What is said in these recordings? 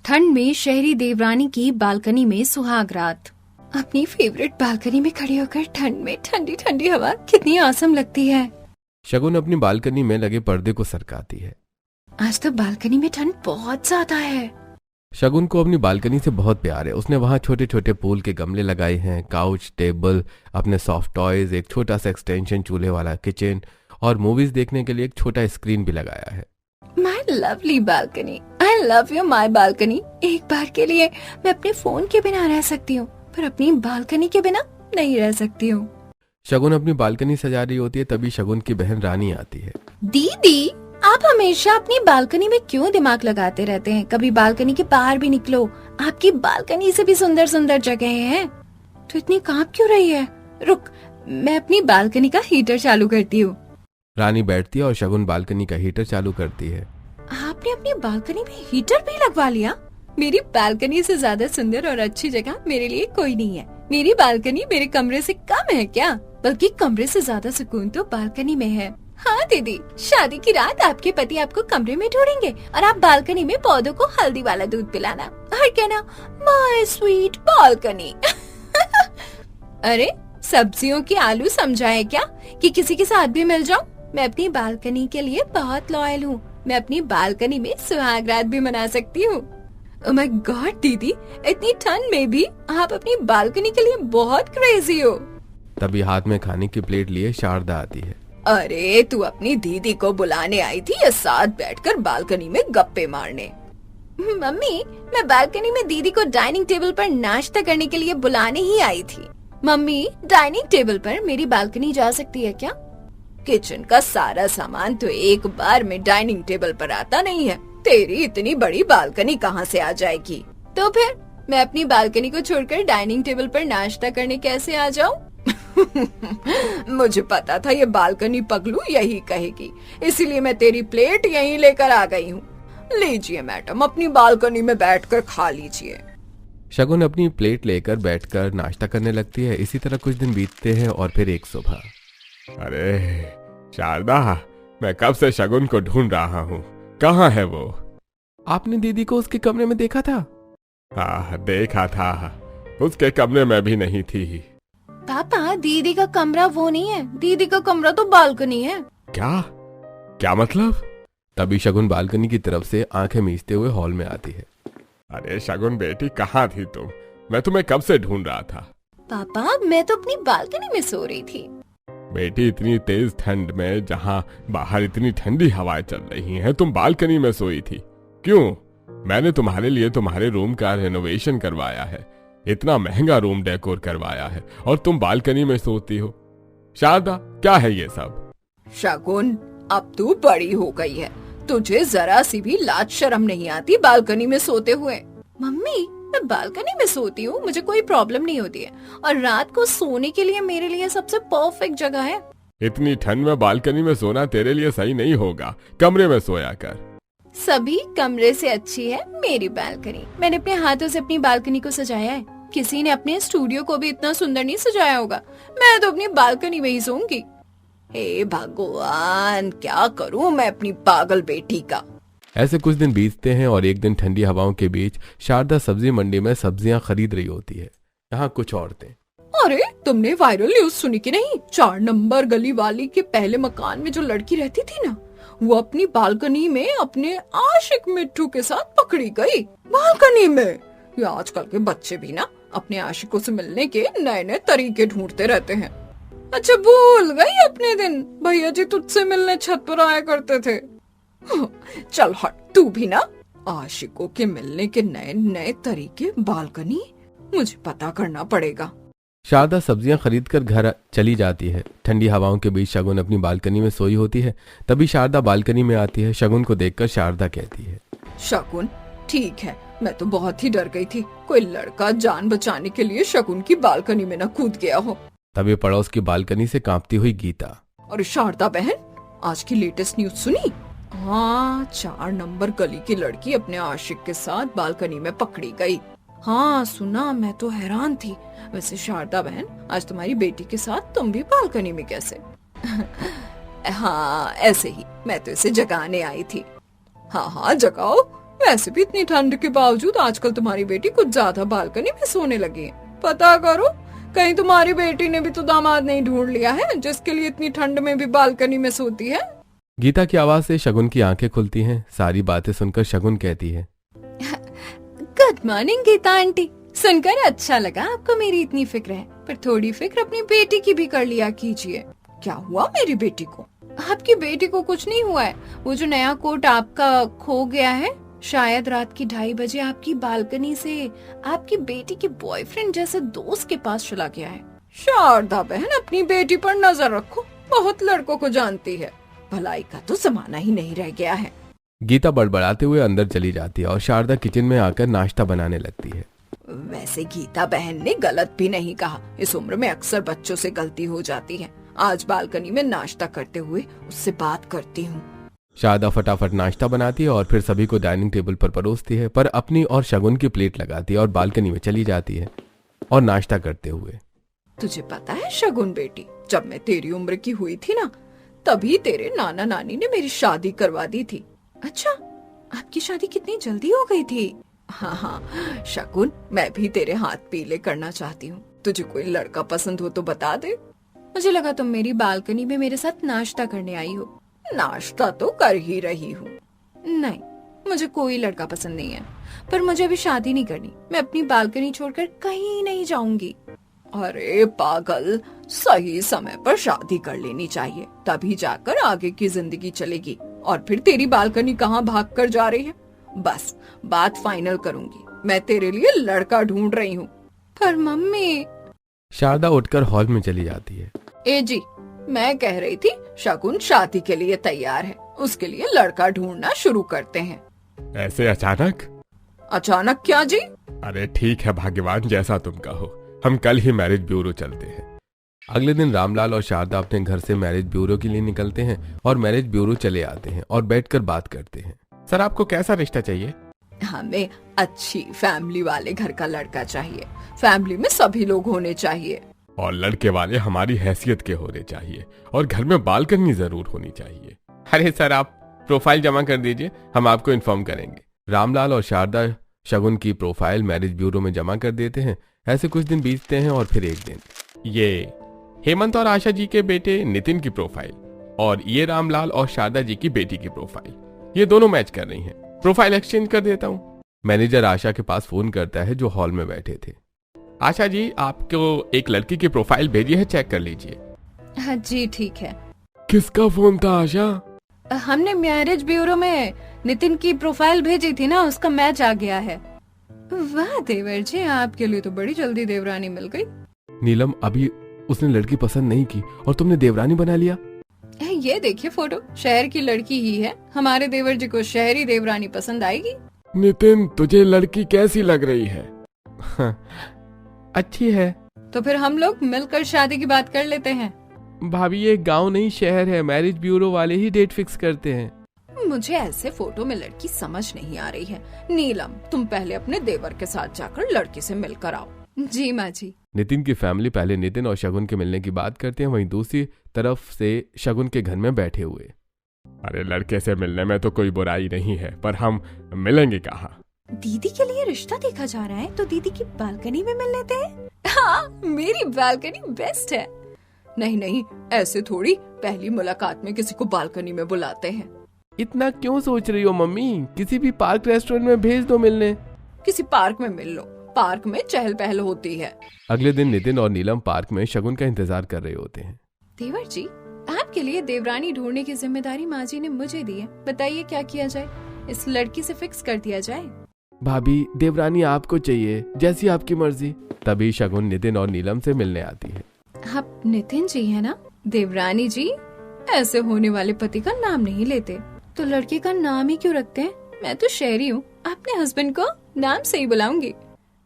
ठंड में शहरी देवरानी की बालकनी में सुहाग रात। अपनी फेवरेट बालकनी में खड़ी होकर ठंड में ठंडी ठंडी हवा कितनी आसम लगती है। शगुन अपनी बालकनी में लगे पर्दे को सरकाती है। आज तो बालकनी में ठंड बहुत ज्यादा है। शगुन को अपनी बालकनी से बहुत प्यार है। उसने वहाँ छोटे छोटे फूल के गमले लगाए हैं, काउच, टेबल, अपने सॉफ्ट टॉयज, एक छोटा सा एक्सटेंशन चूल्हे वाला किचन और मूवीज देखने के लिए एक छोटा स्क्रीन भी लगाया है। My lovely balcony, I love you my balcony. एक बार के लिए मैं अपने फोन के बिना रह सकती हूँ, पर अपनी बालकनी के बिना नहीं रह सकती हूँ। शगुन अपनी बालकनी सजा रही होती है, तभी शगुन की बहन रानी आती है। दीदी, आप हमेशा अपनी बालकनी में क्यों दिमाग लगाते रहते हैं? कभी बालकनी के बाहर भी निकलो, आपकी बालकनी से भी सुंदर सुंदर जगह हैं। तो इतनी कांप क्यों रही है? रुक, मैं अपनी बालकनी का हीटर चालू करती हूँ। रानी बैठती है और शगुन बालकनी का हीटर चालू करती है। आपने अपनी बालकनी में हीटर भी लगवा लिया? मेरी बालकनी से ज्यादा सुंदर और अच्छी जगह मेरे लिए कोई नहीं है। मेरी बालकनी मेरे कमरे से कम है क्या? बल्कि कमरे से ज्यादा सुकून तो बालकनी में है। हाँ दीदी, शादी की रात आपके पति आपको कमरे में ढूंढेंगे और आप बालकनी में पौधों को हल्दी वाला दूध पिलाना और कहना, माय स्वीट बालकनी। अरे, सब्जियों के आलू समझा है क्या कि किसी के साथ भी मिल जाऊं? मैं अपनी बालकनी के लिए बहुत लॉयल हूँ। मैं अपनी बालकनी में सुहाग रात भी मना सकती हूँ। ओह माय गॉड दीदी, इतनी ठंड में भी आप अपनी बालकनी के लिए बहुत क्रेजी हो। तभी हाथ में खाने की प्लेट लिए शारदा आती है। अरे, तू अपनी दीदी को बुलाने आई थी या साथ बैठकर बालकनी में गप्पे मारने? मम्मी, मैं बालकनी में दीदी को डाइनिंग टेबल पर नाश्ता करने के लिए बुलाने ही आई थी। मम्मी, डाइनिंग टेबल पर मेरी बालकनी जा सकती है क्या? किचन का सारा सामान तो एक बार में डाइनिंग टेबल पर आता नहीं है। तेरी इतनी बड़ी बालकनी कहाँ से आ जाएगी? तो फिर मैं अपनी बालकनी को छोड़कर डाइनिंग टेबल पर नाश्ता करने कैसे आ जाऊँ? मुझे पता था ये बालकनी पगलू यही कहेगी, इसीलिए मैं तेरी प्लेट यहीं लेकर आ गई हूँ। लीजिए मैडम, अपनी बालकनी में बैठकर खा लीजिए। शगुन अपनी प्लेट लेकर बैठकर नाश्ता करने लगती है। इसी तरह कुछ दिन बीतते हैं और फिर एक सुबह। अरे शारदा, मैं कब से शगुन को ढूंढ रहा हूँ, कहाँ है वो? आपने दीदी को उसके कमरे में देखा था? हाँ, देखा था। उसके कमरे में भी नहीं थी। पापा, दीदी का कमरा वो नहीं है, दीदी का कमरा तो बालकनी है। क्या क्या मतलब? तभी शगुन बालकनी की तरफ से आंखें मीचते हुए हॉल में आती है। अरे शगुन बेटी, कहाँ थी तुम? मैं तुम्हें कब से ढूंढ रहा था। पापा, मैं तो अपनी बालकनी में सो रही थी। बेटी, इतनी तेज ठंड में जहाँ बाहर इतनी ठंडी हवाएं चल रही हैं, तुम बालकनी में सोई थी क्यों? मैंने तुम्हारे लिए तुम्हारे रूम का रेनोवेशन करवाया है, इतना महंगा रूम डेकोर करवाया है और तुम बालकनी में सोती हो। शारदा, क्या है ये सब? शगुन, अब तू बड़ी हो गई है, तुझे जरा सी भी लाज शर्म नहीं आती बालकनी में सोते हुए? मम्मी, मैं बालकनी में सोती हूँ, मुझे कोई प्रॉब्लम नहीं होती है और रात को सोने के लिए मेरे लिए सबसे परफेक्ट जगह है। इतनी ठंड में बालकनी में सोना तेरे लिए सही नहीं होगा, कमरे में सोया कर। सभी कमरे से अच्छी है मेरी बालकनी। मैंने अपने हाथों से अपनी बालकनी को सजाया है। किसी ने अपने स्टूडियो को भी इतना सुंदर नहीं सजाया होगा। मैं तो अपनी बालकनी में ही सोऊंगी। हे भगवान, क्या करूं मैं अपनी पागल बेटी का। ऐसे कुछ दिन बीतते हैं और एक दिन ठंडी हवाओं के बीच शारदा सब्जी मंडी में सब्जियां खरीद रही होती है। यहाँ कुछ औरतें। अरे, तुमने वायरल न्यूज सुनी कि नहीं? 4 नंबर गली वाली के पहले मकान में जो लड़की रहती थी ना, वो अपनी बालकनी में अपने आशिक मिट्टू के साथ पकड़ी गई। बालकनी में? ये आजकल के बच्चे भी ना अपने आशिकों से मिलने के नए नए तरीके ढूंढते रहते हैं। अच्छा, भूल गई अपने दिन भैया जी तुझसे मिलने छत पर आया करते थे। चल हट, तू भी ना। आशिकों के मिलने के नए नए तरीके बालकनी, मुझे पता करना पड़ेगा। शारदा सब्जियां खरीदकर घर चली जाती है। ठंडी हवाओं के बीच शगुन अपनी बालकनी में सोई होती है। तभी शारदा बालकनी में आती है। शगुन को देखकर शारदा कहती है, शगुन, ठीक है, मैं तो बहुत ही डर गई थी, कोई लड़का जान बचाने के लिए शगुन की बालकनी में न कूद गया हो। तभी पड़ोस की बालकनी से कांपती हुई गीता। और शारदा बहन, आज की लेटेस्ट न्यूज सुनी? हाँ, 4 नंबर गली की लड़की अपने आशिक के साथ बालकनी में पकड़ी गई। हाँ सुना, मैं तो हैरान थी। वैसे शारदा बहन, आज तुम्हारी बेटी के साथ तुम भी बालकनी में कैसे? हाँ ऐसे ही, मैं तो इसे जगाने आई थी। हाँ हाँ जगाओ, वैसे भी इतनी ठंड के बावजूद आजकल तुम्हारी बेटी कुछ ज्यादा बालकनी में सोने लगी है। पता करो कहीं तुम्हारी बेटी ने भी तो दामाद नहीं ढूंढ लिया है जिसके लिए इतनी ठंड में भी बालकनी में सोती है। गीता की आवाज से शगुन की आंखें खुलती हैं। सारी बातें सुनकर शगुन कहती है, गुड मॉर्निंग गीता आंटी। सुनकर अच्छा लगा आपको मेरी इतनी फिक्र है, पर थोड़ी फिक्र अपनी बेटी की भी कर लिया कीजिए। क्या हुआ मेरी बेटी को? आपकी बेटी को कुछ नहीं हुआ है। वो जो नया कोट आपका खो गया है, शायद रात की 2:30 बजे आपकी बालकनी से आपकी बेटी के बॉयफ्रेंड जैसे दोस्त के पास चला गया है। शारदा बहन, अपनी बेटी पर नजर रखो, बहुत लड़कों को जानती है। भलाई का तो जमाना ही नहीं रह गया है। गीता बड़बड़ाते हुए अंदर चली जाती है और शारदा किचन में आकर नाश्ता बनाने लगती है। वैसे गीता बहन ने गलत भी नहीं कहा, इस उम्र में अक्सर बच्चों से गलती हो जाती है। आज बालकनी में नाश्ता करते हुए उससे बात करती हूँ। शारदा फटाफट नाश्ता बनाती है और फिर सभी को डाइनिंग टेबल पर परोसती है, पर अपनी और शगुन की प्लेट लगाती है और बालकनी में चली जाती है और नाश्ता करते हुए, तुझे पता है शगुन बेटी, जब मैं तेरी उम्र की हुई थी ना, तभी तेरे नाना नानी ने मेरी शादी करवा दी थी। अच्छा, आपकी शादी कितनी जल्दी हो गई थी? हाँ शगुन, मैं भी तेरे हाथ पीले करना चाहती हूँ। तुझे कोई लड़का पसंद हो तो बता दे। मुझे लगा तुम मेरी बालकनी में मेरे साथ नाश्ता करने आई हो। नाश्ता तो कर ही रही हूँ। नहीं, मुझे कोई लड़का पसंद नहीं है, पर मुझे अभी शादी नहीं करनी। मैं अपनी बालकनी छोड़कर कहीं नहीं जाऊंगी। अरे पागल, सही समय पर शादी कर लेनी चाहिए, तभी जाकर आगे की जिंदगी चलेगी। और फिर तेरी बालकनी कहाँ भाग कर जा रही है? बस बात फाइनल करूंगी, मैं तेरे लिए लड़का ढूंढ रही हूँ। पर मम्मी। शारदा उठकर हॉल में चली जाती है। ए जी, मैं कह रही थी शगुन शादी के लिए तैयार है, उसके लिए लड़का ढूंढना शुरू करते हैं। ऐसे अचानक? अचानक क्या जी? अरे ठीक है भाग्यवान, जैसा तुम कहो। हम कल ही मैरिज ब्यूरो चलते हैं। अगले दिन रामलाल और शारदा अपने घर से मैरिज ब्यूरो के लिए निकलते हैं और मैरिज ब्यूरो चले आते हैं और बैठकर बात करते हैं। सर, आपको कैसा रिश्ता चाहिए? हमें अच्छी फैमिली वाले घर का लड़का चाहिए। फैमिली में सभी लोग होने चाहिए। और लड़के वाले हमारी हैसियत के होने चाहिए, और घर में बालकनी जरूर होनी चाहिए। अरे सर, आप प्रोफाइल जमा कर दीजिए, हम आपको इन्फॉर्म करेंगे। रामलाल और शारदा शगुन की प्रोफाइल मैरिज ब्यूरो में जमा कर देते हैं। ऐसे कुछ दिन बीतते हैं और फिर एक दिन, ये हेमंत और आशा जी के बेटे नितिन की प्रोफाइल और ये रामलाल और शारदा जी की बेटी की प्रोफाइल, ये दोनों मैच कर रही हैं। प्रोफाइल एक्सचेंज कर देता हूँ। मैनेजर आशा के पास फोन करता है जो हॉल में बैठे थे। आशा जी, आपको एक लड़की की प्रोफाइल भेजी है, चेक कर लीजिए। हाँ जी, ठीक है। किसका फोन था आशा? हमने मैरिज ब्यूरो में नितिन की प्रोफाइल भेजी थी ना, उसका मैच आ गया है। वाह देवर जी, आपके लिए तो बड़ी जल्दी देवरानी मिल गई। नीलम, अभी उसने लड़की पसंद नहीं की और तुमने देवरानी बना लिया। ये देखिए फोटो, शहर की लड़की ही है। हमारे देवर जी को शहरी देवरानी पसंद आएगी। नितिन, तुझे लड़की कैसी लग रही है? अच्छी है। तो फिर हम लोग मिलकर शादी की बात कर लेते हैं। भाभी, ये गांव नहीं शहर है, मैरिज ब्यूरो वाले ही डेट फिक्स करते हैं। मुझे ऐसे फोटो में लड़की समझ नहीं आ रही है। नीलम, तुम पहले अपने देवर के साथ जाकर लड़की से मिलकर आओ। जी माँ जी। नितिन की फैमिली पहले नितिन और शगुन के मिलने की बात करते हैं, वहीं दूसरी तरफ से शगुन के घर में बैठे हुए। अरे लड़के से मिलने में तो कोई बुराई नहीं है, पर हम मिलेंगे कहाँ? दीदी के लिए रिश्ता देखा जा रहा है, तो दीदी की बालकनी में मिल लेते हैं। हाँ, मेरी बालकनी बेस्ट है। नहीं नहीं, ऐसे थोड़ी, पहली मुलाकात में किसी को बालकनी में बुलाते हैं। इतना क्यों सोच रही हो मम्मी? किसी भी पार्क रेस्टोरेंट में भेज दो मिलने। किसी पार्क में मिल लो, पार्क में चहल पहल होती है। अगले दिन नितिन और नीलम पार्क में शगुन का इंतजार कर रहे होते हैं। देवर जी, आपके लिए देवरानी ढूंढने की जिम्मेदारी माँ जी ने मुझे दी है। बताइए क्या किया जाए? इस लड़की से फिक्स कर दिया जाए? भाभी, देवरानी आपको चाहिए, जैसी आपकी मर्जी। तभी शगुन नितिन और नीलम से मिलने आती है। आप नितिन जी है ना? देवरानी जी ऐसे होने वाले पति का नाम नहीं लेते, तो लड़के का नाम ही क्यों रखते हैं? मैं तो शहरी हूँ, अपने हस्बैंड को नाम से ही बुलाऊंगी।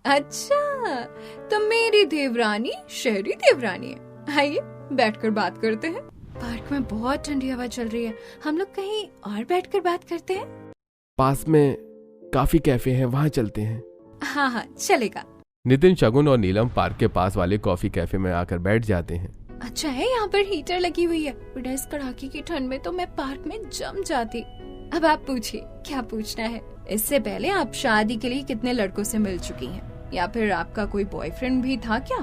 अच्छा, तो मेरी देवरानी शहरी देवरानी है। आइए बैठकर बात करते हैं। पार्क में बहुत ठंडी हवा चल रही है, हम लोग कहीं और बैठकर बात करते हैं। पास में काफी कैफे हैं, वहाँ चलते हैं। हाँ हाँ, चलेगा। नितिन, शगुन और नीलम पार्क के पास वाले कॉफी कैफे में आकर बैठ जाते हैं। अच्छा है, यहाँ पर हीटर लगी हुई है, वरना इस कड़ाके की ठंड में तो मैं पार्क में जम जाती। अब आप पूछिए क्या पूछना है। इससे पहले आप शादी के लिए कितने लड़कों से मिल चुकी हैं? या फिर आपका कोई बॉयफ्रेंड भी था क्या?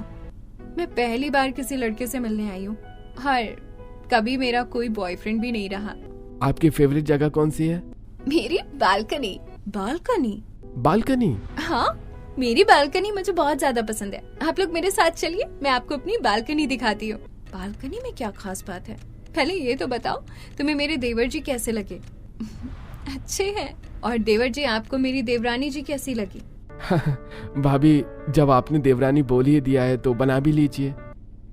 मैं पहली बार किसी लड़के से मिलने आई हूँ और कभी मेरा कोई बॉयफ्रेंड भी नहीं रहा। आपकी फेवरेट जगह कौन सी है? मेरी बालकनी। बालकनी? बालकनी? हाँ, मेरी बालकनी मुझे बहुत ज्यादा पसंद है। आप लोग मेरे साथ चलिए, मैं आपको अपनी बालकनी दिखाती हूँ। बालकनी में क्या खास बात है? पहले ये तो बताओ, तुम्हें मेरे देवर जी कैसे लगे? अच्छे हैं। और देवर जी, आपको मेरी देवरानी जी कैसी लगी? भाभी, जब आपने देवरानी बोल ही दिया है तो बना भी लीजिए।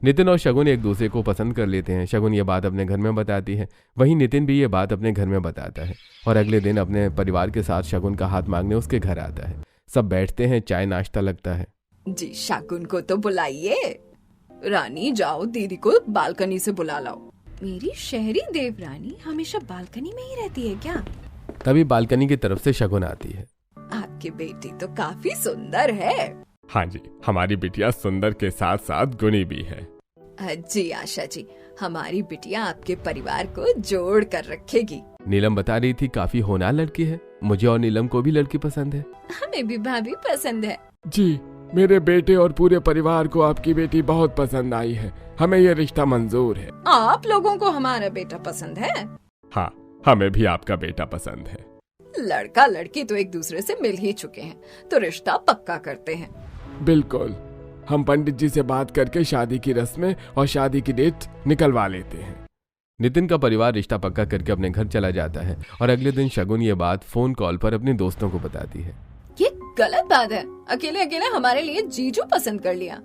नितिन और शगुन एक दूसरे को पसंद कर लेते हैं। शगुन ये बात अपने घर में बताती है, वहीं नितिन भी ये बात अपने घर में बताता है और अगले दिन अपने परिवार के साथ शगुन का हाथ मांगने उसके घर आता है। सब बैठते हैं, चाय नाश्ता लगता है। जी, शगुन को तो बुलाइए। रानी, जाओ दीदी को बालकनी से बुला लाओ। मेरी शहरी देवरानी हमेशा बालकनी में ही रहती है क्या? तभी बालकनी की तरफ से शगुन आती है। आपकी बेटी तो काफी सुंदर है। हाँ जी, हमारी बिटिया सुंदर के साथ साथ गुणी भी है। जी आशा जी, हमारी बिटिया आपके परिवार को जोड़ कर रखेगी। नीलम बता रही थी काफी होनहार लड़की है। मुझे और नीलम को भी लड़की पसंद है। हमें भी भाभी पसंद है। जी, मेरे बेटे और पूरे परिवार को आपकी बेटी बहुत पसंद आई है। हमें ये रिश्ता मंजूर है। आप लोगों को हमारा बेटा पसंद है? हाँ, हमें भी आपका बेटा पसंद है। लड़का लड़की तो एक दूसरे से मिल ही चुके हैं, तो रिश्ता पक्का करते हैं। बिल्कुल, हम पंडित जी से बात करके शादी की रस्में और शादी की डेट निकलवा लेते हैं। नितिन का परिवार रिश्ता पक्का करके अपने घर चला जाता है और अगले दिन शगुन ये बात फोन कॉल पर अपने दोस्तों को बताती है। ये गलत बात है, अकेले अकेले हमारे लिए जीजू पसंद कर लिया।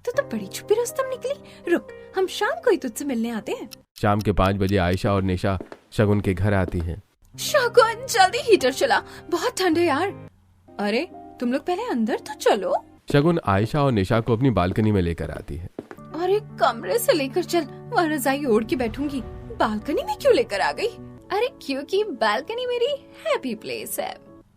तो बड़ी छुपी रस्तम निकली। रुक, हम शाम को ही तुझसे मिलने आते हैं। शाम के 5 बजे आयशा और निशा शगुन के घर आती हैं। शगुन, जल्दी हीटर चला, बहुत ठंड है यार। अरे तुम लोग पहले अंदर तो चलो। शगुन आयशा और निशा को अपनी बालकनी में लेकर आती है। अरे कमरे से लेकर चल, वहाँ रजाई ओढ़ के बैठूंगी। बालकनी में क्यों लेकर आ गई? अरे क्योंकि बालकनी मेरी हैप्पी प्लेस है।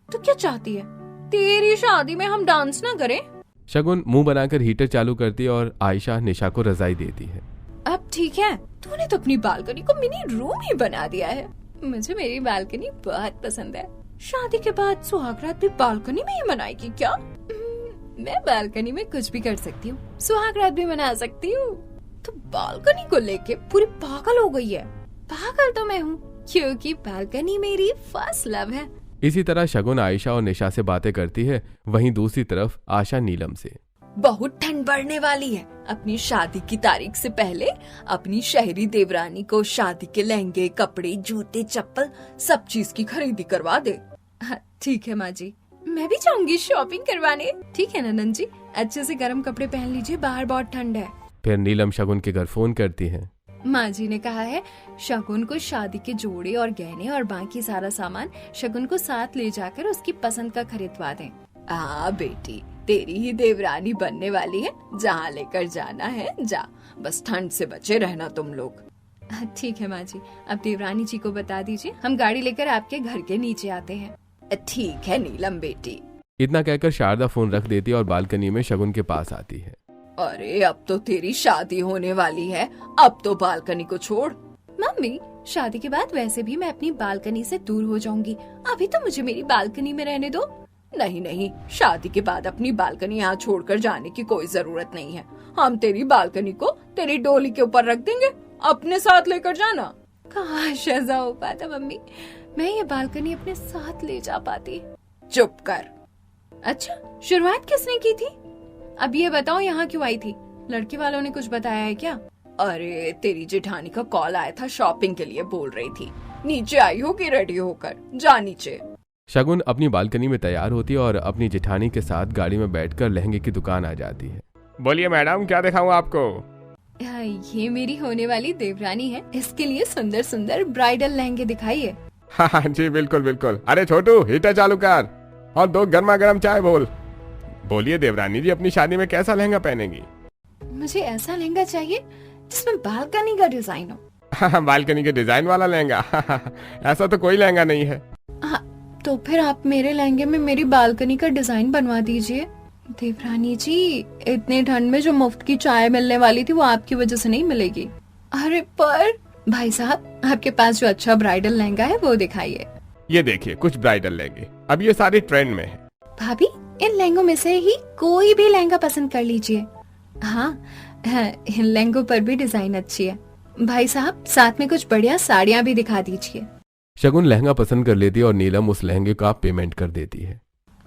तो क्या चाहती है, तेरी शादी में हम डांस ना करें? शगुन मुंह बनाकर हीटर चालू करती है और आयशा निशा को रजाई देती है। अब ठीक है, तूने तो अपनी बालकनी को मिनी रूम ही बना दिया है। मुझे मेरी बालकनी बहुत पसंद है। शादी के बाद सुहागरात भी बालकनी में ही मनाएगी क्या? मैं बालकनी में कुछ भी कर सकती हूँ, सुहागरात भी मना सकती हूँ। तो बालकनी को लेके पूरी पागल हो गई है। पागल तो मैं हूँ, क्योंकि बालकनी मेरी फर्स्ट लव है। इसी तरह शगुन आयशा और निशा से बातें करती है, वहीं दूसरी तरफ आशा नीलम से। बहुत ठंड बढ़ने वाली है, अपनी शादी की तारीख से पहले अपनी शहरी देवरानी को शादी के लहंगे, कपड़े, जूते, चप्पल सब चीज की खरीदी करवा दे। ठीक है माँ जी, मैं भी जाऊंगी शॉपिंग करवाने। ठीक है नंदन जी, अच्छे से गर्म कपड़े पहन लीजिए, बाहर बहुत ठंड है। फिर नीलम शगुन के घर फोन करती है। माँ जी ने कहा है शगुन को शादी के जोड़े और गहने और बाकी सारा सामान शगुन को साथ ले जाकर उसकी पसंद का खरीदवा दें। बेटी, तेरी ही देवरानी बनने वाली है, जहाँ लेकर जाना है जा, बस ठंड से बचे रहना तुम लोग। ठीक है माँ जी, अब देवरानी जी को बता दीजिए, हम गाड़ी लेकर आपके घर के नीचे आते हैं। ठीक है नीलम बेटी। इतना कहकर शारदा फोन रख देती और बालकनी में शगुन के पास आती है। अरे अब तो तेरी शादी होने वाली है, अब तो बालकनी को छोड़। मम्मी, शादी के बाद वैसे भी मैं अपनी बालकनी से दूर हो जाऊंगी, अभी तो मुझे मेरी बालकनी में रहने दो। नहीं नहीं, शादी के बाद अपनी बालकनी यहाँ छोड़कर जाने की कोई जरूरत नहीं है। हम तेरी बालकनी को तेरी डोली के ऊपर रख देंगे, अपने साथ लेकर जाना। काश ऐसा हो पाता मम्मी, मैं ये बालकनी अपने साथ ले जा पाती। चुप कर। अच्छा, शुरुआत किसने की थी? अब ये बताओ, यहाँ क्यों आई थी? लड़के वालों ने कुछ बताया है क्या? अरे तेरी जेठानी का कॉल आया था, शॉपिंग के लिए बोल रही थी। नीचे आई होगी रेडी होकर, जा नीचे। शगुन अपनी बालकनी में तैयार होती है और अपनी जेठानी के साथ गाड़ी में बैठकर लहंगे की दुकान आ जाती है। बोलिए मैडम, क्या दिखाऊं आपको? ये मेरी होने वाली देवरानी है, इसके लिए सुंदर सुंदर ब्राइडल लहंगे दिखाइए। हाँ जी बिल्कुल बिल्कुल। अरे छोटू, हीटर चालू कर और 2 गर्मा गर्म चाय बोल। बोलिए देवरानी जी, अपनी शादी में कैसा लहंगा पहनेंगी? मुझे ऐसा लहंगा चाहिए जिसमें बालकनी का डिजाइन हो। हाँ, बालकनी के डिजाइन वाला लहंगा? ऐसा तो कोई लहंगा नहीं है। तो फिर आप मेरे लहंगे में मेरी बालकनी का डिजाइन बनवा दीजिए। देवरानी जी, इतनी ठंड में जो मुफ्त की चाय मिलने वाली थी वो आपकी वजह से नहीं मिलेगी। अरे पर भाई साहब, आपके पास जो अच्छा ब्राइडल लहंगा है वो दिखाइए। ये देखिए कुछ ब्राइडल लहंगे, अब ये सारे ट्रेंड में है। भाभी इन लहंगों में से ही कोई भी लहंगा पसंद कर लीजिए। हाँ, इन लहंगों पर भी डिजाइन अच्छी है। भाई साहब साथ में कुछ बढ़िया साड़ियाँ भी दिखा दीजिए। शगुन लहंगा पसंद कर लेती है और नीलम उस लहंगे का पेमेंट कर देती है।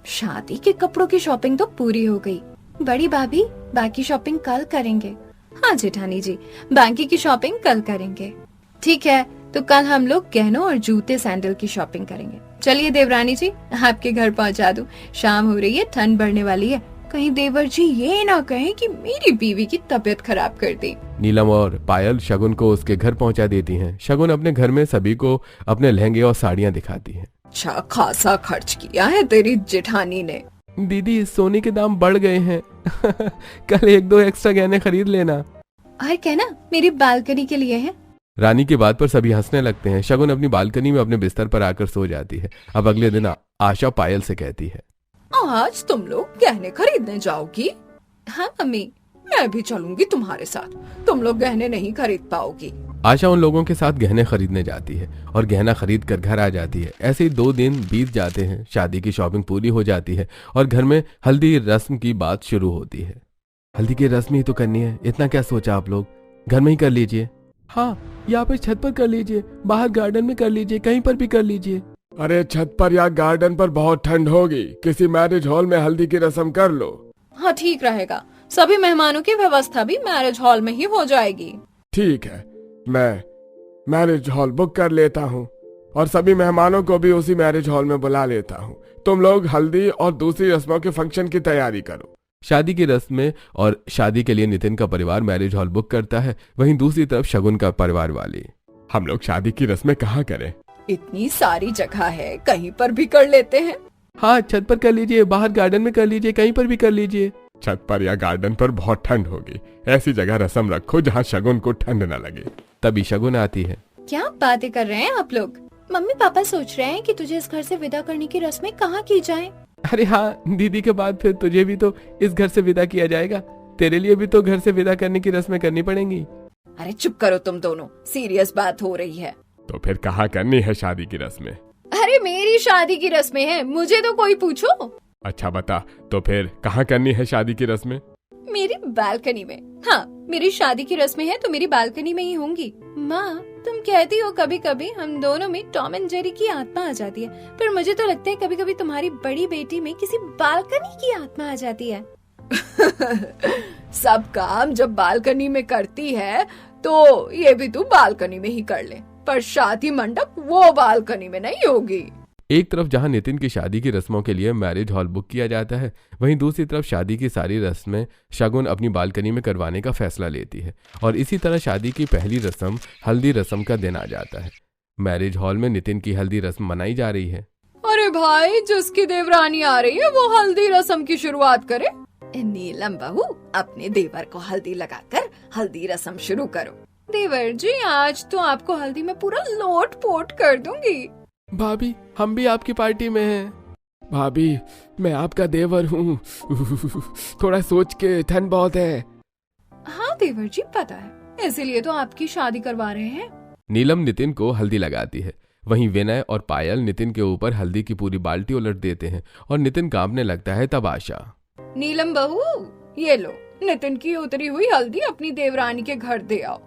शादी के कपड़ों की शॉपिंग तो पूरी हो गई। बड़ी भाभी बाकी शॉपिंग कल करेंगे। हाँ जेठानी जी, बाकी की शॉपिंग कल करेंगे। ठीक है, तो कल हम लोग गहनों और जूते सैंडल की शॉपिंग करेंगे। चलिए देवरानी जी, आपके घर पहुंचा दूं। शाम हो रही है, ठंड बढ़ने वाली है। कहीं देवर जी ये ना कहें कि मेरी बीवी की तबीयत खराब कर दी। नीलम और पायल शगुन को उसके घर पहुंचा देती हैं। शगुन अपने घर में सभी को अपने लहंगे और साड़ियाँ दिखाती है। अच्छा खासा खर्च किया है तेरी जेठानी ने। दीदी सोने के दाम बढ़ गए हैं कल 1-2 एक्स्ट्रा गहने खरीद लेना। और कहना मेरी बालकनी के लिए है। रानी की बात पर सभी हंसने लगते हैं। शगुन अपनी बालकनी में अपने बिस्तर पर आकर सो जाती है। अब अगले दिन आशा पायल से कहती है, आज तुम लोग गहने खरीदने जाओगी? हाँ मम्मी, मैं भी चलूंगी तुम्हारे साथ। तुम लोग गहने नहीं खरीद पाओगी। आशा उन लोगों के साथ गहने खरीदने जाती है और गहना खरीद कर घर आ जाती है। ऐसे ही 2 दिन बीत जाते हैं। शादी की शॉपिंग पूरी हो जाती है और घर में हल्दी रस्म की बात शुरू होती है। हल्दी की रस्म ही तो करनी है, इतना क्या सोचा आप लोग, घर में ही कर लीजिए। हाँ, यहाँ पर छत पर कर लीजिए, बाहर गार्डन में कर लीजिए, कहीं पर भी कर लीजिए। अरे छत पर या गार्डन पर बहुत ठंड होगी, किसी मैरिज हॉल में हल्दी की रस्म कर लो। हाँ ठीक रहेगा, सभी मेहमानों की व्यवस्था भी मैरिज हॉल में ही हो जाएगी। ठीक है, मैं मैरिज हॉल बुक कर लेता हूँ और सभी मेहमानों को भी उसी मैरिज हॉल में बुला लेता हूँ। तुम लोग हल्दी और दूसरी रस्मों के फंक्शन की तैयारी करो। शादी की रस्म में और शादी के लिए नितिन का परिवार मैरिज हॉल बुक करता है। वहीं दूसरी तरफ शगुन का परिवार वाले, हम लोग शादी की रस्में कहाँ करें? इतनी सारी जगह है, कहीं पर भी कर लेते हैं। हाँ, छत पर कर लीजिए, बाहर गार्डन में कर लीजिए, कहीं पर भी कर लीजिए। छत पर या गार्डन पर बहुत ठंड होगी, ऐसी जगह रस्म रखो जहाँ शगुन को ठंड न लगे। तभी शगुन आती है। क्या बातें कर रहे हैं आप लोग? मम्मी पापा सोच रहे हैं कि तुझे इस घर से विदा करने की रस्में कहाँ की जाएं। अरे हाँ, दीदी के बाद फिर तुझे भी तो इस घर से विदा किया जाएगा। तेरे लिए भी तो घर से विदा करने की रस्में करनी पड़ेंगी। अरे चुप करो तुम दोनों, सीरियस बात हो रही है। तो फिर कहाँ करनी है शादी की रस्में? अरे मेरी शादी की रस्में हैं, मुझे तो कोई पूछो। अच्छा बता, तो फिर कहाँ करनी है शादी की रस्में? मेरी बालकनी में। हाँ, मेरी शादी की रस्में हैं तो मेरी बालकनी में ही होंगी। माँ, तुम कहती हो कभी कभी हम दोनों में टॉम एंड जेरी की आत्मा आ जाती है, पर मुझे तो लगता है कभी कभी तुम्हारी बड़ी बेटी में किसी बालकनी की आत्मा आ जाती है। सब काम जब बालकनी में करती है तो ये भी तू बालकनी में ही कर ले, पर शादी मंडप वो बालकनी में नहीं होगी। एक तरफ जहां नितिन की शादी की रस्मों के लिए मैरिज हॉल बुक किया जाता है, वहीं दूसरी तरफ शादी की सारी रस्में शगुन अपनी बालकनी में करवाने का फैसला लेती है। और इसी तरह शादी की पहली रस्म हल्दी रस्म का दिन आ जाता है। मैरिज हॉल में नितिन की हल्दी रस्म मनाई जा रही है। अरे भाई, जिसकी देवरानी आ रही है वो हल्दी रस्म की शुरुआत करे। नीलम बहू, अपने देवर को हल्दी लगाकर हल्दी रस्म शुरू करो। देवर जी, आज तो आपको हल्दी में पूरा लोट पोट कर दूंगी। भाभी, हम भी आपकी पार्टी में हैं। भाभी, मैं आपका देवर हूँ थोड़ा सोच के, ठंड बहुत है। हाँ देवर जी, पता है, इसीलिए तो आपकी शादी करवा रहे हैं। नीलम नितिन को हल्दी लगाती है। वहीं विनय और पायल नितिन के ऊपर हल्दी की पूरी बाल्टी उलट देते हैं और नितिन कांपने लगता है। तब आशा, नीलम बहू, ये लो नितिन की उतरी हुई हल्दी अपनी देवरानी के घर दे आओ।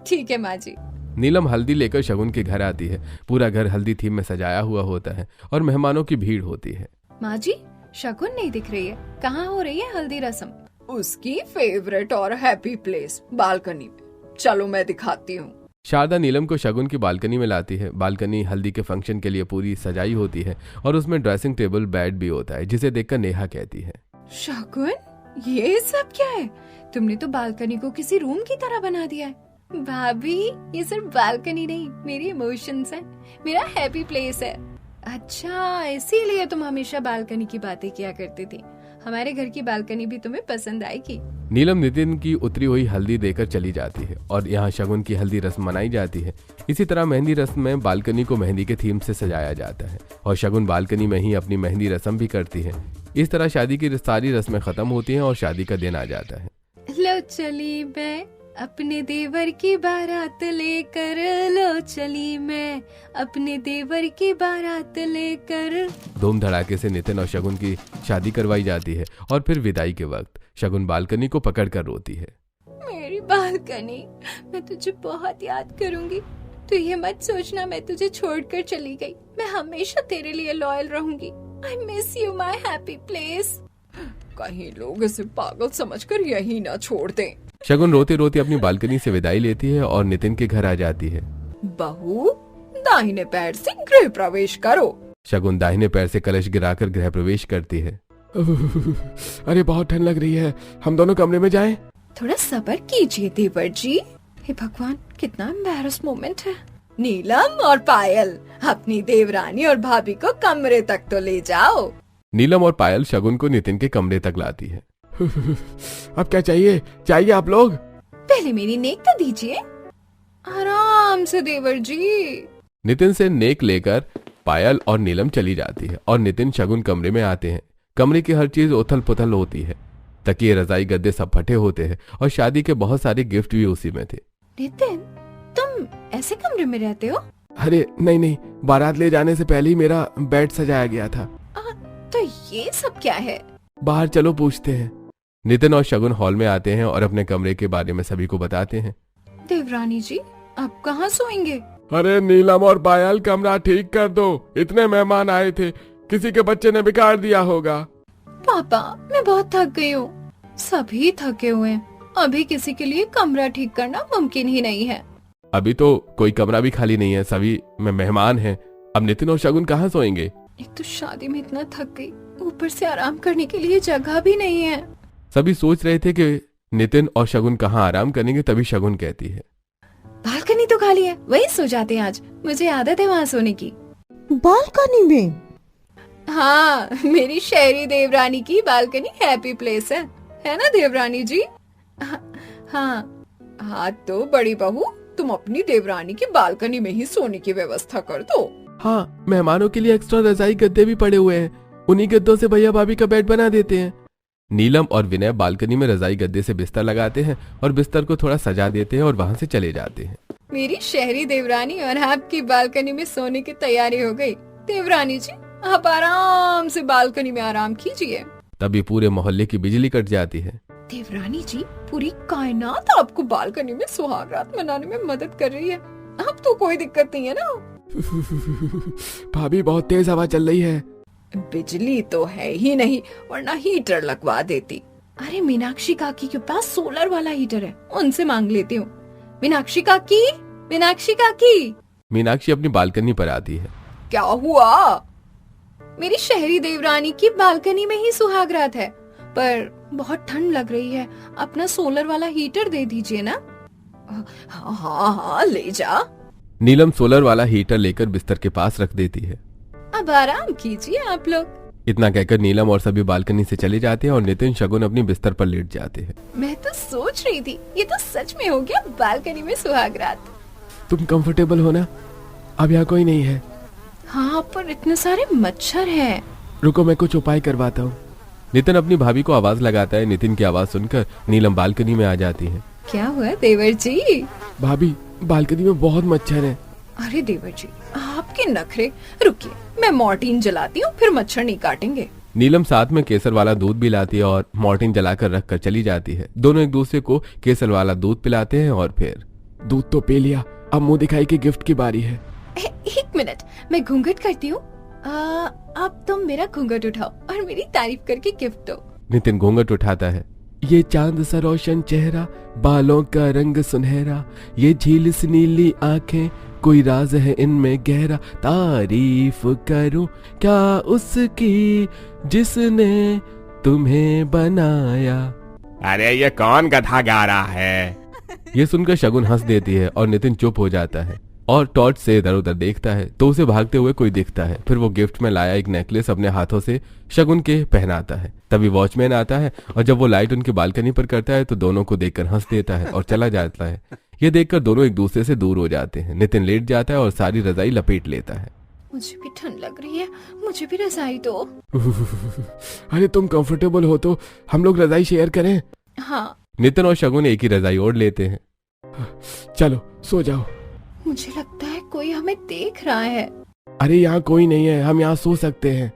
ठीक है माँ जी। नीलम हल्दी लेकर शगुन के घर आती है। पूरा घर हल्दी थीम में सजाया हुआ होता है और मेहमानों की भीड़ होती है। माँ जी, शगुन नहीं दिख रही है, कहाँ हो रही है हल्दी रस्म? उसकी फेवरेट और हैप्पी प्लेस, बालकनी में। चलो मैं दिखाती हूँ। शारदा नीलम को शगुन की बालकनी में लाती है। बालकनी हल्दी के फंक्शन के लिए पूरी सजाई होती है और उसमें ड्रेसिंग टेबल, बेड भी होता है, जिसे देखकर नेहा कहती है, शगुन, ये सब क्या है? तुमने तो बालकनी को किसी रूम की तरह बना दिया है। भाभी, ये सिर्फ बालकनी नहीं, मेरी इमोशंस है, मेरा हैप्पी प्लेस है। अच्छा, इसीलिए तुम हमेशा बालकनी की बातें किया करती थी। हमारे घर की बालकनी भी तुम्हें पसंद आएगी। नीलम नितिन की उतरी हुई हल्दी देकर चली जाती है और यहाँ शगुन की हल्दी रस्म मनाई जाती है। इसी तरह मेहंदी रस्म में बालकनी को मेहंदी के थीम से सजाया जाता है और शगुन बालकनी में ही अपनी मेहंदी रस्म भी करती है। इस तरह शादी की सारी रस्में खत्म होती हैं और शादी का दिन आ जाता है। लो चली मैं अपने देवर की बारात लेकर लो चली मैं, अपने देवर की बारात लेकर। धूम धड़ाके से नितिन और शगुन की शादी करवाई जाती है और फिर विदाई के वक्त शगुन बालकनी को पकड़ कर रोती है। मेरी बालकनी, मैं तुझे बहुत याद करूंगी। तू ये मत सोचना मैं तुझे छोड़कर चली गई। मैं हमेशा तेरे लिए लॉयल रहूंगी। I miss you my happy place. कहीं लोग इसे पागल समझकर यही ना छोड़ दें। शगुन रोते रोते अपनी बालकनी से विदाई लेती है और नितिन के घर आ जाती है। बहू, दाहिने पैर से गृह प्रवेश करो। शगुन दाहिने पैर से कलश गिराकर गृह प्रवेश करती है। अरे बहुत ठंड लग रही है, हम दोनों कमरे में जाएं? थोड़ा सब्र कीजिए देवर जी। हे भगवान, कितना एम्बैरस मोमेंट है। नीलम और पायल, अपनी देवरानी और भाभी को कमरे तक तो ले जाओ। नीलम और पायल शगुन को नितिन के कमरे तक लाती है। अब क्या चाहिए आप लोग? पहले मेरी नेक तो दीजिए। आराम से देवर जी। नितिन से नेक लेकर पायल और नीलम चली जाती है और नितिन शगुन कमरे में आते हैं। कमरे की हर चीज उथल पुथल होती है। तकिए, रजाई, गद्दे सब फटे होते हैं और शादी के बहुत सारे गिफ्ट भी उसी में थे। नितिन, तुम ऐसे कमरे में रहते हो? अरे नहीं, बारात ले जाने से पहले ही मेरा बेड सजाया गया था। तो ये सब क्या है? बाहर चलो पूछते हैं। नितिन और शगुन हॉल में आते हैं और अपने कमरे के बारे में सभी को बताते हैं। देवरानी जी, आप कहाँ सोएंगे? अरे नीलम और पायल, कमरा ठीक कर दो। इतने मेहमान आए थे, किसी के बच्चे ने बिगाड़ दिया होगा। पापा, मैं बहुत थक गई हूँ। सभी थके हुए हैं। अभी किसी के लिए कमरा ठीक करना मुमकिन ही नहीं है। अभी तो कोई कमरा भी खाली नहीं है, सभी में मेहमान हैं। अब नितिन और शगुन कहाँ सोएंगे? एक तो शादी में इतना थक गई, ऊपर से आराम करने के लिए जगह भी नहीं है। सभी सोच रहे थे कि नितिन और शगुन कहाँ आराम करेंगे, तभी शगुन कहती है, बालकनी तो खाली है, वही सो जाते हैं आज। मुझे आदत है वहाँ सोने की। बालकनी में? हाँ, मेरी शहरी देवरानी की बालकनी हैप्पी प्लेस है ना देवरानी जी? हाँ तो बड़ी बहू, तुम अपनी देवरानी की बालकनी में ही सोने की व्यवस्था कर दो। हाँ, मेहमानों के लिए एक्स्ट्रा रजाई गद्दे भी पड़े हुए हैं, उन्हीं गद्दों से भैया भाभी का बेड बना देते हैं। नीलम और विनय बालकनी में रजाई गद्दे से बिस्तर लगाते हैं और बिस्तर को थोड़ा सजा देते हैं और वहाँ से चले जाते हैं। मेरी शहरी देवरानी और आपकी बालकनी में सोने की तैयारी हो गई। देवरानी जी, आप आराम से बालकनी में आराम कीजिए। तभी पूरे मोहल्ले की बिजली कट जाती है। देवरानी जी, पूरी कायनात आपको बालकनी में सुहागरात मनाने में मदद कर रही है। अब तो कोई दिक्कत नहीं है ना? भाभी, बहुत तेज हवा चल रही है। बिजली तो है ही नहीं, वरना हीटर लगवा देती। अरे मीनाक्षी काकी के पास सोलर वाला हीटर है, उनसे मांग लेती हूँ। मीनाक्षी काकी, मीनाक्षी काकी। मीनाक्षी अपनी बालकनी पर आती है। क्या हुआ? मेरी शहरी देवरानी की बालकनी में ही सुहागरात है, पर बहुत ठंड लग रही है। अपना सोलर वाला हीटर दे दीजिए ना। हाँ, ले जा। नीलम सोलर वाला हीटर लेकर बिस्तर के पास रख देती है। अब आराम कीजिए आप लोग। इतना कहकर नीलम और सभी बालकनी से चले जाते हैं और नितिन शगुन अपनी बिस्तर पर लेट जाते हैं। मैं तो सोच रही थी, ये तो सच में हो गया बालकनी में सुहागरात। तुम कंफर्टेबल हो ना? अब यहाँ कोई नहीं है। हाँ, पर इतने सारे मच्छर हैं। रुको, मैं कुछ उपाय करवाता हूँ। नितिन अपनी भाभी को आवाज लगाता है। नितिन की आवाज सुनकर नीलम बालकनी में आ जाती है। क्या हुआ देवर जी? भाभी, बालकनी में बहुत मच्छर है। अरे देवर जी, आपके नखरे। रुकिए, मैं मॉर्टीन जलाती हूँ, फिर मच्छर नहीं काटेंगे। नीलम साथ में केसर वाला दूध भी लाती है और मॉर्टीन जलाकर रख कर चली जाती है। दोनों एक दूसरे को केसर वाला दूध पिलाते हैं और फिर दूध तो पी लिया, अब मुंह दिखाई की गिफ्ट की बारी है। एक मिनट, मैं घूंघट करती हूँ। अब तुम मेरा घूंघट उठाओ और मेरी तारीफ करके गिफ्ट दो। नितिन घूंघट उठाता है। ये चांद सा रोशन चेहरा, बालों का रंग सुनहरा, ये झील सी नीली आंखें, कोई राज है इनमें गहरा, तारीफ करूं क्या उसकी जिसने तुम्हें बनाया। अरे ये कौन कथा गा रहा है? ये सुनकर शगुन हंस देती है और नितिन चुप हो जाता है और टॉर्च से इधर उधर देखता है तो उसे भागते हुए कोई दिखता है। फिर वो गिफ्ट में लाया एक नेकलेस अपने हाथों से शगुन के पहनाता है। तभी वॉचमैन आता है और जब वो लाइट उनकी बालकनी पर करता है तो दोनों को देखकर हंस देता है और चला जाता है। ये देखकर दोनों एक दूसरे से दूर हो जाते हैं। नितिन लेट जाता है और सारी रजाई लपेट लेता है। मुझे भी ठंड लग रही है, मुझे भी रजाई दो। अरे तुम कंफर्टेबल हो तो हम लोग रजाई शेयर करें। हाँ। नितिन और शगुन एक ही रजाई ओढ़ लेते हैं। चलो सो जाओ। मुझे लगता है कोई हमें देख रहा है। अरे यहाँ कोई नहीं है, हम यहाँ सो सकते हैं।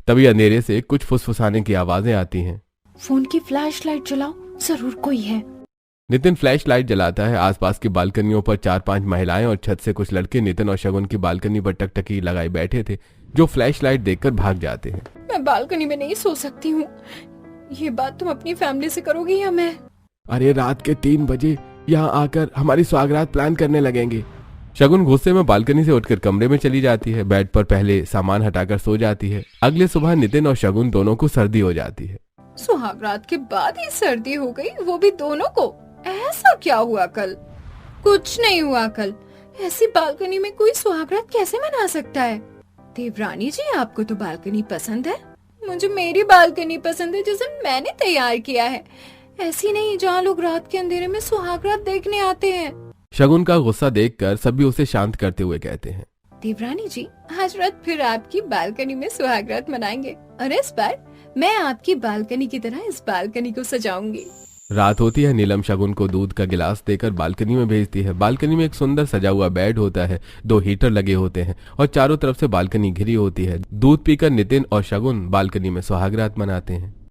तभी अंधेरे से कुछ फुसफुसाने की आवाजें आती हैं। फोन की फ्लैश लाइट जलाओ, जरूर कोई है। नितिन फ्लैश लाइट जलाता है। आसपास की बालकनियों पर 4-5 महिलाएं और छत से कुछ लड़के नितिन और शगुन की बालकनी पर टकटकी लगाए बैठे थे, जो फ्लैश लाइट देखकर भाग जाते हैं। मैं बालकनी में नहीं सो सकती हूँ। ये बात तुम अपनी फैमिली से करोगी या मैं? अरे रात के 3 बजे यहाँ आकर हमारी स्वागरात प्लान करने लगेंगे। शगुन गुस्से में बालकनी से उठकर कमरे में चली जाती है। बेड पर पहले सामान हटाकर सो जाती है। अगले सुबह नितिन और शगुन दोनों को सर्दी हो जाती है। सुहागरात के बाद ही सर्दी हो गई, वो भी दोनों को। ऐसा क्या हुआ कल? कुछ नहीं हुआ कल। ऐसी बालकनी में कोई सुहागरात कैसे मना सकता है? देवरानी जी, आपको तो बालकनी पसंद है। मुझे मेरी बालकनी पसंद है, जिसे मैंने तैयार किया है। ऐसी नहीं जहाँ लोग रात के अंधेरे में सुहागरात देखने आते हैं। शगुन का गुस्सा देखकर सभी उसे शांत करते हुए कहते हैं, देवरानी जी, आज रात फिर आपकी बालकनी में सुहागरात मनाएंगे, और इस बार मैं आपकी बालकनी की तरह इस बालकनी को सजाऊंगी। रात होती है। नीलम शगुन को दूध का गिलास देकर बालकनी में भेजती है। बालकनी में एक सुंदर सजा हुआ बेड होता है, 2 हीटर लगे होते हैं और चारों तरफ से बालकनी घिरी होती है। दूध पीकर नितिन और शगुन बालकनी में सुहागरात मनाते हैं।